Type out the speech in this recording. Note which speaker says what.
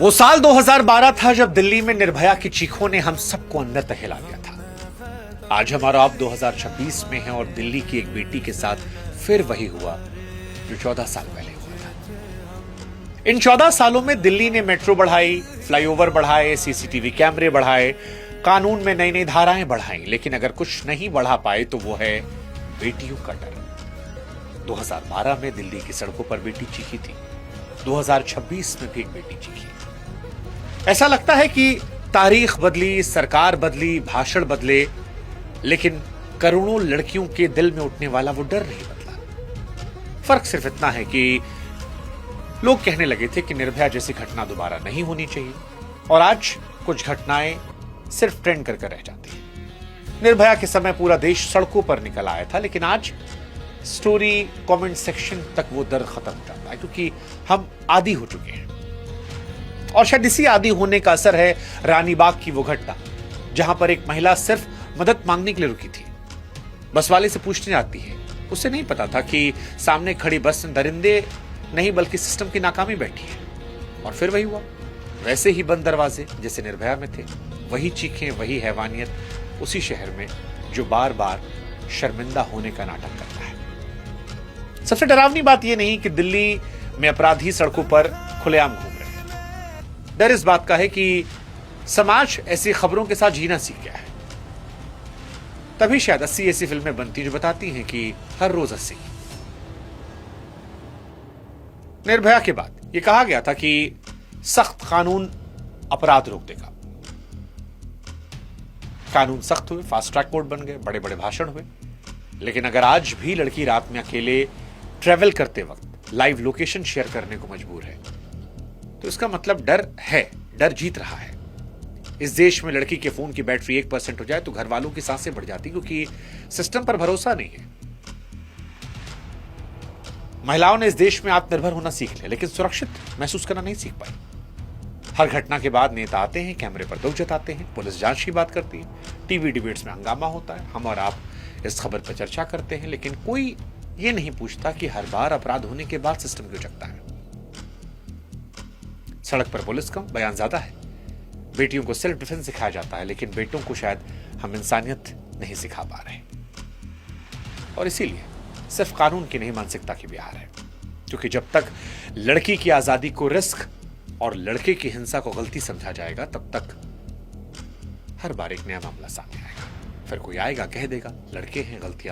Speaker 1: वो साल 2012 था जब दिल्ली में निर्भया की चीखों ने हम सबको अंदर तक हिला दिया था। आज हमारा अब 2026 में है और दिल्ली की एक बेटी के साथ फिर वही हुआ जो 14 साल पहले हुआ था। इन 14 सालों में दिल्ली ने मेट्रो बढ़ाई, फ्लाईओवर बढ़ाए, सीसीटीवी कैमरे बढ़ाए, कानून में नई नई धाराएं बढ़ाई, लेकिन अगर कुछ नहीं बढ़ा पाए तो वो है बेटियों का डर। 2012 में दिल्ली की सड़कों पर बेटी चीखी थी, 2026 में भी एक बेटी चीखी। ऐसा लगता है कि तारीख बदली, सरकार बदली, भाषण बदले, लेकिन करोड़ों लड़कियों के दिल में उठने वाला वो डर नहीं बदला। फर्क सिर्फ इतना है कि लोग कहने लगे थे कि निर्भया जैसी घटना दोबारा नहीं होनी चाहिए, और आज कुछ घटनाएं सिर्फ ट्रेंड कर रह जाती हैं। निर्भया के समय पूरा देश सड़कों पर निकल आया था, लेकिन आज स्टोरी, कमेंट सेक्शन तक वो दर्द खत्म हो जाता है, क्योंकि हम आदी हो चुके हैं। और शायद इसी आदी होने का असर है रानी बाग की वो घटना, जहां पर एक महिला सिर्फ मदद मांगने के लिए रुकी थी। बस वाले से पूछने आती है, उसे नहीं पता था कि सामने खड़ी बस में दरिंदे नहीं बल्कि सिस्टम की नाकामी बैठी है। और फिर वही हुआ, वैसे ही बंद दरवाजे जैसे निर्भया में थे, वही चीखें, वही हैवानियत उसी शहर में जो बार बार शर्मिंदा होने का नाटक करता है। सबसे डरावनी बात यह नहीं कि दिल्ली में अपराधी सड़कों पर खुलेआम घूम रहे हैं। डर इस बात का है कि समाज ऐसी खबरों के साथ जीना सीख गया है। तभी शायद 80 ऐसी फिल्में बनती जो बताती हैं कि हर रोज 80। निर्भया के बाद यह कहा गया था कि सख्त कानून अपराध रोक देगा। कानून सख्त हुए, फास्ट ट्रैक कोर्ट बन गए, बड़े बड़े भाषण हुए, लेकिन अगर आज भी लड़की रात में अकेले ट्रेवल करते वक्त लाइव लोकेशन शेयर करने को मजबूर है, तो इसका मतलब डर है, डर जीत रहा है। इस देश में लड़की के फोन की बैटरी 1% हो जाए तो घर वालों की सांसें बढ़ जाती, क्योंकि सिस्टम पर भरोसा नहीं है। महिलाओं ने इस देश में आत्मनिर्भर होना सीख लिया, लेकिन सुरक्षित महसूस करना नहीं सीख पाई। हर घटना के बाद नेता आते हैं, कैमरे पर दुख जताते हैं, पुलिस जांच की बात करती है, टीवी डिबेट्स में हंगामा होता है, हम और आप इस खबर पर चर्चा करते हैं, लेकिन कोई ये नहीं पूछता कि हर बार अपराध होने के बाद सिस्टम क्यों जगता है। सड़क पर पुलिस कम, बयान ज्यादा है, बेटियों को सेल्फ डिफेंस सिखाया जाता है, लेकिन बेटों को शायद हम इंसानियत नहीं सिखा पा रहे। और इसीलिए सिर्फ कानून की नहीं, मानसिकता की भी हार है, क्योंकि जब तक लड़की की आजादी को रिस्क और लड़के की हिंसा को गलती समझा जाएगा, तब तक हर बार एक नया मामला सामने आएगा। फिर कोई आएगा, कह देगा लड़के हैं, गलतियां